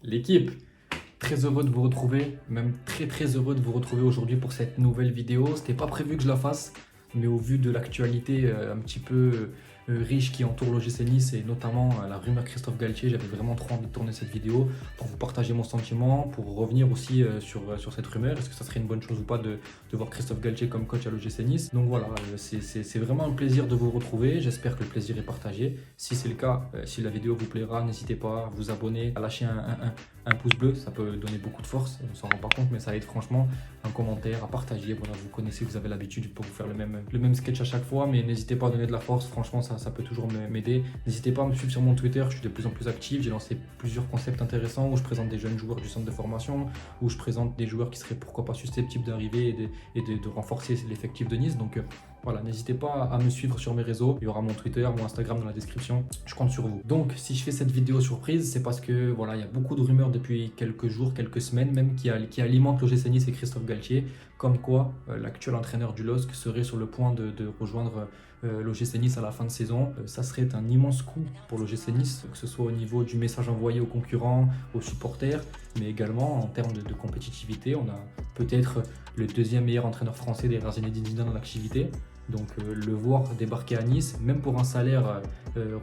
L'équipe, très heureux de vous retrouver, même très heureux de vous retrouver aujourd'hui pour cette nouvelle vidéo. C'était pas prévu que je la fasse, mais au vu de l'actualité un petit peu riche qui entoure l'OGC Nice et notamment la rumeur Christophe Galtier, j'avais vraiment trop envie de tourner cette vidéo pour vous partager mon sentiment, pour revenir aussi sur cette rumeur. Est-ce que ça serait une bonne chose ou pas de voir Christophe Galtier comme coach à l'OGC Nice? Donc voilà, c'est vraiment un plaisir de vous retrouver. J'espère que le plaisir est partagé. Si c'est le cas, si la vidéo vous plaira, n'hésitez pas à vous abonner, à lâcher un pouce bleu, ça peut donner beaucoup de force, on s'en rend pas compte, mais ça aide franchement. Un commentaire, à partager, voilà, vous connaissez, vous avez l'habitude pour vous faire le même sketch à chaque fois, mais n'hésitez pas à donner de la force, franchement ça peut toujours m'aider. N'hésitez pas à me suivre sur mon Twitter, je suis de plus en plus actif, j'ai lancé plusieurs concepts intéressants où je présente des jeunes joueurs du centre de formation, où je présente des joueurs qui seraient pourquoi pas susceptibles d'arriver et de renforcer l'effectif de Nice, donc voilà, n'hésitez pas à me suivre sur mes réseaux. Il y aura mon Twitter, mon Instagram dans la description. Je compte sur vous. Donc, si je fais cette vidéo surprise, c'est parce que voilà, il y a beaucoup de rumeurs depuis quelques jours, quelques semaines même qui alimentent l'OGC Nice et Christophe Galtier, comme quoi l'actuel entraîneur du LOSC serait sur le point de rejoindre l'OGC Nice à la fin de saison. Ça serait un immense coup pour l'OGC Nice, que ce soit au niveau du message envoyé aux concurrents, aux supporters, mais également en termes de compétitivité. On a peut-être le deuxième meilleur entraîneur français derrière Zinedine Zidane dans l'activité. Donc le voir débarquer à Nice, même pour un salaire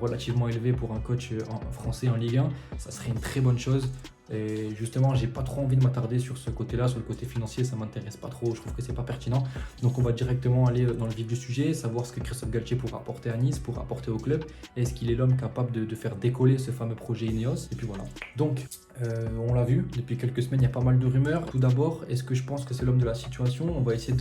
relativement élevé pour un coach français en Ligue 1, ça serait une très bonne chose. Et justement, j'ai pas trop envie de m'attarder sur ce côté-là, sur le côté financier, ça m'intéresse pas trop, je trouve que c'est pas pertinent. Donc on va directement aller dans le vif du sujet, savoir ce que Christophe Galtier pourra apporter à Nice, pourra apporter au club. Est-ce qu'il est l'homme capable de faire décoller ce fameux projet Ineos? Et puis voilà. Donc, on l'a vu, depuis quelques semaines, il y a pas mal de rumeurs. Tout d'abord, est-ce que je pense que c'est l'homme de la situation? On va essayer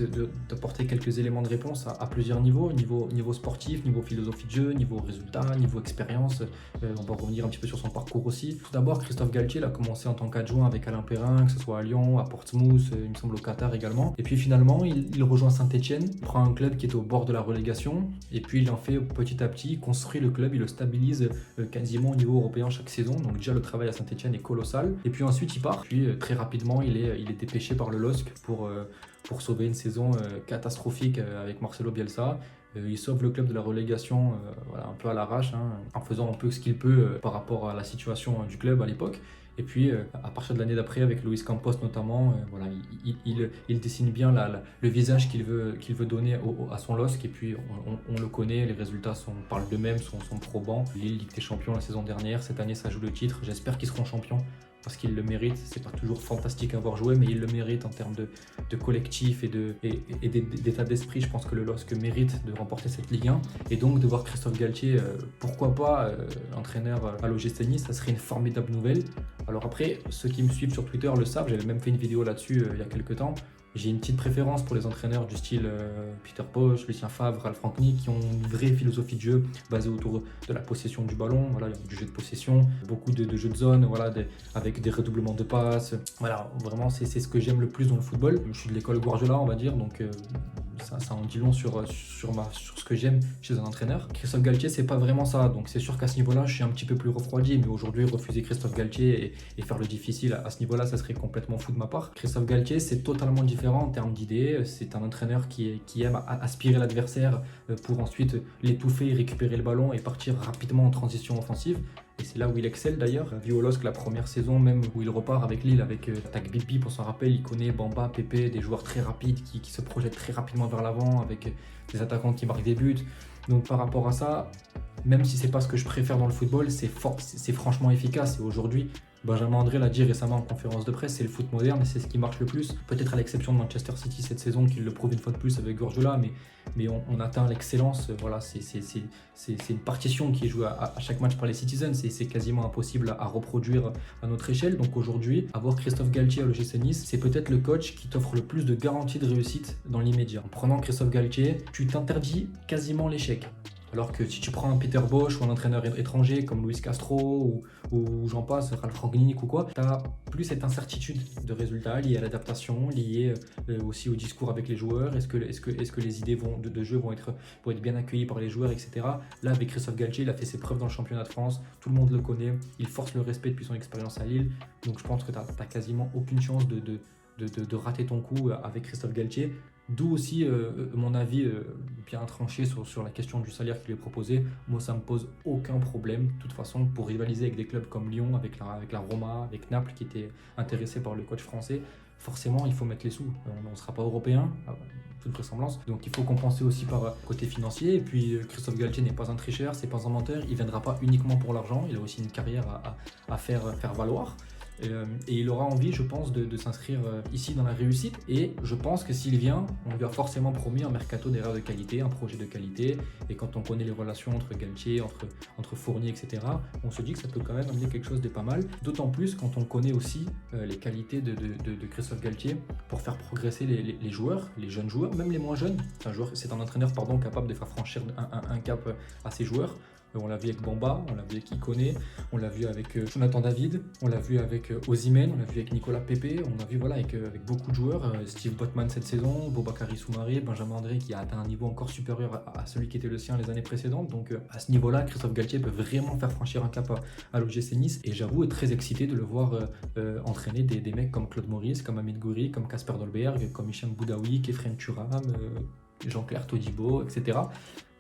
d'apporter quelques éléments de réponse à plusieurs niveaux, niveau sportif, niveau philosophie de jeu, niveau résultat, niveau expérience. On va revenir un petit peu sur son parcours aussi. Tout d'abord, Christophe Galtier, il a commencé en tant qu'adjoint avec Alain Perrin, que ce soit à Lyon, à Portsmouth, il me semble au Qatar également. Et puis finalement, il rejoint Saint-Etienne, prend un club qui est au bord de la relégation, et puis il en fait petit à petit, construit le club, il le stabilise quasiment au niveau européen chaque saison. Donc déjà le travail à Saint-Etienne est colossal. Et puis ensuite il part, puis très rapidement il est dépêché par le LOSC pour sauver une saison catastrophique avec Marcelo Bielsa. Il sauve le club de la relégation voilà, un peu à l'arrache, en faisant un peu ce qu'il peut par rapport à la situation du club à l'époque. Et puis, à partir de l'année d'après, avec Luis Campos notamment, voilà, il dessine bien le visage qu'il veut donner à son LOSC. Et puis, on le connaît, les résultats parlent d'eux-mêmes, sont probants. Lille, Ligue des Champions la saison dernière, cette année, ça joue le titre. J'espère qu'ils seront champions parce qu'ils le méritent. C'est pas toujours fantastique à voir jouer, mais ils le méritent en termes de collectif et d'état d'esprit. Je pense que le LOSC mérite de remporter cette Ligue 1. Et donc, de voir Christophe Galtier, pourquoi pas entraîneur à l'OGC Nice, ça serait une formidable nouvelle. Alors après, ceux qui me suivent sur Twitter le savent, j'avais même fait une vidéo là-dessus il y a quelques temps. J'ai une petite préférence pour les entraîneurs du style Peter Bosz, Lucien Favre, Ralf Rangnick, qui ont une vraie philosophie de jeu basée autour de la possession du ballon, voilà, du jeu de possession, beaucoup de jeux de zone, voilà, avec des redoublements de passes. Voilà, vraiment, c'est ce que j'aime le plus dans le football. Je suis de l'école Guardiola, on va dire, donc ça en dit long sur ce que j'aime chez un entraîneur. Christophe Galtier, c'est pas vraiment ça, donc c'est sûr qu'à ce niveau-là, je suis un petit peu plus refroidi, mais aujourd'hui, refuser Christophe Galtier et faire le difficile à ce niveau-là, ça serait complètement fou de ma part. Christophe Galtier, c'est totalement différent en termes d'idées. C'est un entraîneur qui aime aspirer l'adversaire pour ensuite l'étouffer, récupérer le ballon et partir rapidement en transition offensive. Et c'est là où il excelle d'ailleurs. Vu au LOSC la première saison, même où il repart avec Lille, avec l'attaque Bipi, pour s'en rappeler, il connaît Bamba, Pépé, des joueurs très rapides qui se projettent très rapidement vers l'avant, avec des attaquants qui marquent des buts. Donc par rapport à ça, même si c'est pas ce que je préfère dans le football, c'est franchement efficace. Et aujourd'hui, Benjamin André l'a dit récemment en conférence de presse, c'est le foot moderne et c'est ce qui marche le plus. Peut-être à l'exception de Manchester City cette saison, qui le prouve une fois de plus avec Guardiola, mais on atteint l'excellence. Voilà, c'est une partition qui est jouée à chaque match par les Citizens. C'est quasiment impossible à reproduire à notre échelle. Donc aujourd'hui, avoir Christophe Galtier à l'OGC Nice, c'est peut-être le coach qui t'offre le plus de garanties de réussite dans l'immédiat. En prenant Christophe Galtier, tu t'interdis quasiment l'échec. Alors que si tu prends un Peter Bosz ou un entraîneur étranger comme Luis Castro ou j'en passe, Ralf Rangnick ou quoi, tu n'as plus cette incertitude de résultats liée à l'adaptation, liée aussi au discours avec les joueurs. Est-ce que les idées de jeu vont être bien accueillies par les joueurs, etc. Là, avec Christophe Galtier, il a fait ses preuves dans le championnat de France, tout le monde le connaît, il force le respect depuis son expérience à Lille. Donc je pense que tu n'as quasiment aucune chance de rater ton coup avec Christophe Galtier. D'où aussi mon avis bien tranché sur la question du salaire qu'il est proposé. Moi, ça ne me pose aucun problème. De toute façon, pour rivaliser avec des clubs comme Lyon, avec la Roma, avec Naples qui étaient intéressés par le coach français, forcément, il faut mettre les sous. On ne sera pas européen, toute vraisemblance. Donc, il faut compenser aussi par côté financier. Et puis, Christophe Galtier n'est pas un tricheur, c'est pas un menteur. Il ne viendra pas uniquement pour l'argent. Il a aussi une carrière à faire valoir. Et il aura envie, je pense, de s'inscrire ici dans la réussite. Et je pense que s'il vient, on lui a forcément promis un mercato derrière de qualité, un projet de qualité. Et quand on connaît les relations entre Galtier, entre Fournier, etc., on se dit que ça peut quand même amener quelque chose de pas mal. D'autant plus quand on connaît aussi les qualités de Christophe Galtier pour faire progresser les joueurs, les jeunes joueurs, même les moins jeunes. C'est un entraîneur capable de faire franchir un cap à ses joueurs. On l'a vu avec Bamba, on l'a vu avec Ikoné, on l'a vu avec Jonathan David, on l'a vu avec Osimhen, on l'a vu avec Nicolas Pepe, on a vu avec beaucoup de joueurs, Steve Botman cette saison, Bobakary Soumaré, Benjamin André qui a atteint un niveau encore supérieur à celui qui était le sien les années précédentes. Donc à ce niveau-là, Christophe Galtier peut vraiment faire franchir un cap à l'OGC Nice et j'avoue être très excité de le voir entraîner des mecs comme Claude Maurice, comme Hamid Gouiri, comme Kasper Dolberg, comme Hicham Boudaoui, Kefren Turam, Jean-Claire Todibo, etc.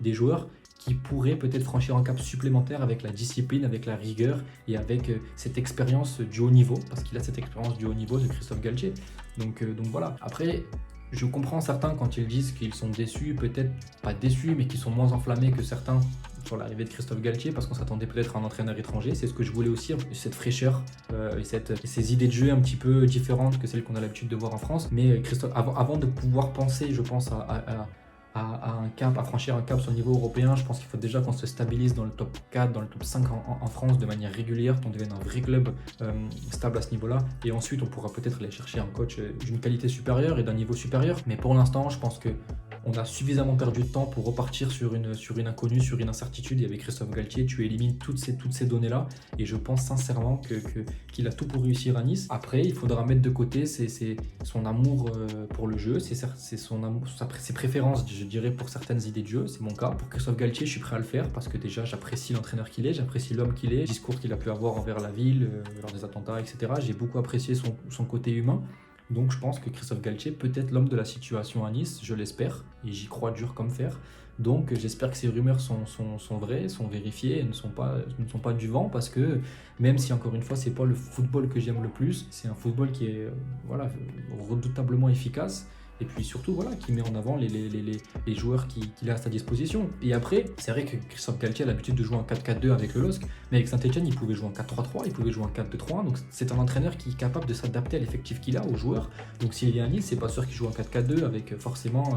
Des joueurs qui pourrait peut-être franchir un cap supplémentaire avec la discipline, avec la rigueur et avec cette expérience du haut niveau, parce qu'il a cette expérience du haut niveau de Christophe Galtier. Donc voilà. Après, je comprends certains quand ils disent qu'ils sont déçus, peut-être pas déçus, mais qu'ils sont moins enflammés que certains sur l'arrivée de Christophe Galtier, parce qu'on s'attendait peut-être à un entraîneur étranger. C'est ce que je voulais aussi, cette fraîcheur et ces idées de jeu un petit peu différentes que celles qu'on a l'habitude de voir en France. Mais Christophe, avant de pouvoir penser, je pense, à franchir un cap sur le niveau européen, je pense qu'il faut déjà qu'on se stabilise dans le top 4, dans le top 5 en France de manière régulière, qu'on devienne un vrai club stable à ce niveau-là. Et ensuite, on pourra peut-être aller chercher un coach d'une qualité supérieure et d'un niveau supérieur. Mais pour l'instant, je pense qu'on a suffisamment perdu de temps pour repartir sur une inconnue, sur une incertitude. Et avec Christophe Galtier, tu élimines toutes ces données-là. Et je pense sincèrement qu'il a tout pour réussir à Nice. Après, il faudra mettre de côté son amour pour le jeu, ses préférences, je dirais, pour certaines idées de jeu. C'est mon cas. Pour Christophe Galtier, je suis prêt à le faire parce que déjà, j'apprécie l'entraîneur qu'il est, j'apprécie l'homme qu'il est, le discours qu'il a pu avoir envers la ville, lors des attentats, etc. J'ai beaucoup apprécié son côté humain. Donc je pense que Christophe Galtier peut être l'homme de la situation à Nice, je l'espère, et j'y crois dur comme fer. Donc j'espère que ces rumeurs sont vraies, sont vérifiées, et ne sont pas du vent, parce que même si encore une fois c'est pas le football que j'aime le plus, c'est un football qui est redoutablement efficace. Et puis surtout, qui met en avant les joueurs qu'il a à sa disposition. Et après, c'est vrai que Christophe Galtier a l'habitude de jouer en 4-4-2 avec le LOSC, mais avec Saint-Etienne, il pouvait jouer en 4-3-3, il pouvait jouer en 4-2-3-1. Donc c'est un entraîneur qui est capable de s'adapter à l'effectif qu'il a, aux joueurs. Donc s'il vient à Nice, c'est pas sûr qu'il joue en 4-4-2 avec forcément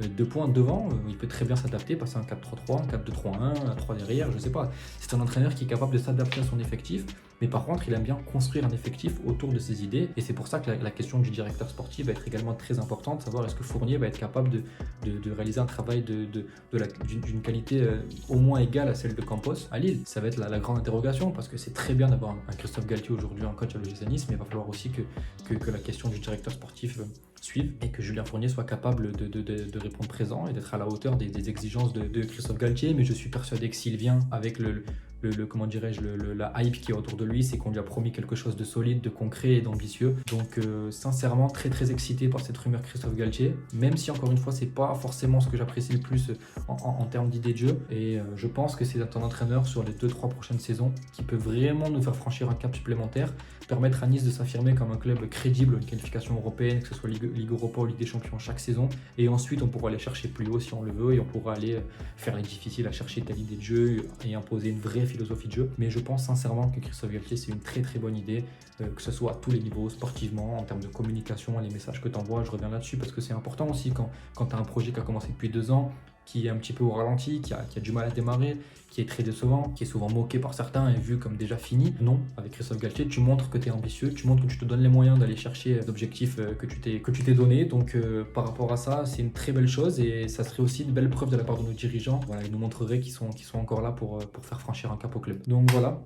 2 points devant. Il peut très bien s'adapter, passer en 4-3-3, en 4-2-3-1, à 3 derrière, je sais pas. C'est un entraîneur qui est capable de s'adapter à son effectif. Mais par contre, il aime bien construire un effectif autour de ses idées. Et c'est pour ça que la question du directeur sportif va être également très importante, savoir est-ce que Fournier va être capable de réaliser un travail d'une qualité au moins égale à celle de Campos à Lille. Ça va être la grande interrogation, parce que c'est très bien d'avoir un Christophe Galtier aujourd'hui, un coach à l'OGC Nice, mais il va falloir aussi que la question du directeur sportif suive et que Julien Fournier soit capable de répondre présent et d'être à la hauteur des exigences de Christophe Galtier. Mais je suis persuadé que s'il vient avec la hype qui est autour de lui, c'est qu'on lui a promis quelque chose de solide, de concret et d'ambitieux. Donc sincèrement très très excité par cette rumeur Christophe Galtier, même si encore une fois c'est pas forcément ce que j'apprécie le plus en termes d'idées de jeu. Et je pense que c'est un entraîneur sur les 2-3 prochaines saisons qui peut vraiment nous faire franchir un cap supplémentaire, permettre à Nice de s'affirmer comme un club crédible, une qualification européenne, que ce soit Ligue Europa ou Ligue des Champions chaque saison. Et ensuite on pourra aller chercher plus haut si on le veut, et on pourra aller faire les difficiles à chercher telle idée de jeu et imposer une vraie philosophie de jeu. Mais je pense sincèrement que Christophe Galtier, c'est une très très bonne idée, que ce soit à tous les niveaux, sportivement, en termes de communication, les messages que tu envoies. Je reviens là-dessus parce que c'est important aussi quand tu as un projet qui a commencé depuis 2 ans, qui est un petit peu au ralenti, qui a du mal à démarrer, qui est très décevant, qui est souvent moqué par certains et vu comme déjà fini. Non, avec Christophe Galtier, tu montres que tu es ambitieux, tu montres que tu te donnes les moyens d'aller chercher l'objectif que tu t'es donné. Donc par rapport à ça, c'est une très belle chose, et ça serait aussi une belle preuve de la part de nos dirigeants. Voilà, ils nous montreraient qu'ils sont encore là pour faire franchir un cap au club. Donc voilà,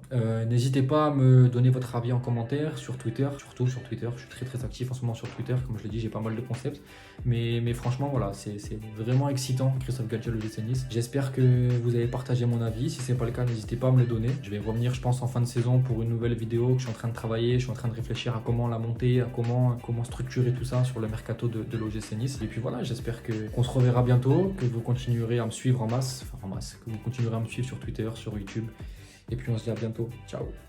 n'hésitez pas à me donner votre avis en commentaire sur Twitter, surtout sur Twitter. Je suis très très actif en ce moment sur Twitter, comme je l'ai dit, j'ai pas mal de concepts. Mais franchement, voilà, c'est vraiment excitant. Christophe gadget l'OGC Nice. J'espère que vous avez partagé mon avis. Si c'est pas le cas, n'hésitez pas à me le donner. Je vais revenir, je pense, en fin de saison pour une nouvelle vidéo que je suis en train de travailler. Je suis en train de réfléchir à comment la monter, à comment structurer tout ça sur le mercato de l'OGC Nice. Et puis voilà, j'espère qu'on se reverra bientôt, que vous continuerez à me suivre en masse, que vous continuerez à me suivre sur Twitter, sur YouTube. Et puis on se dit à bientôt. Ciao.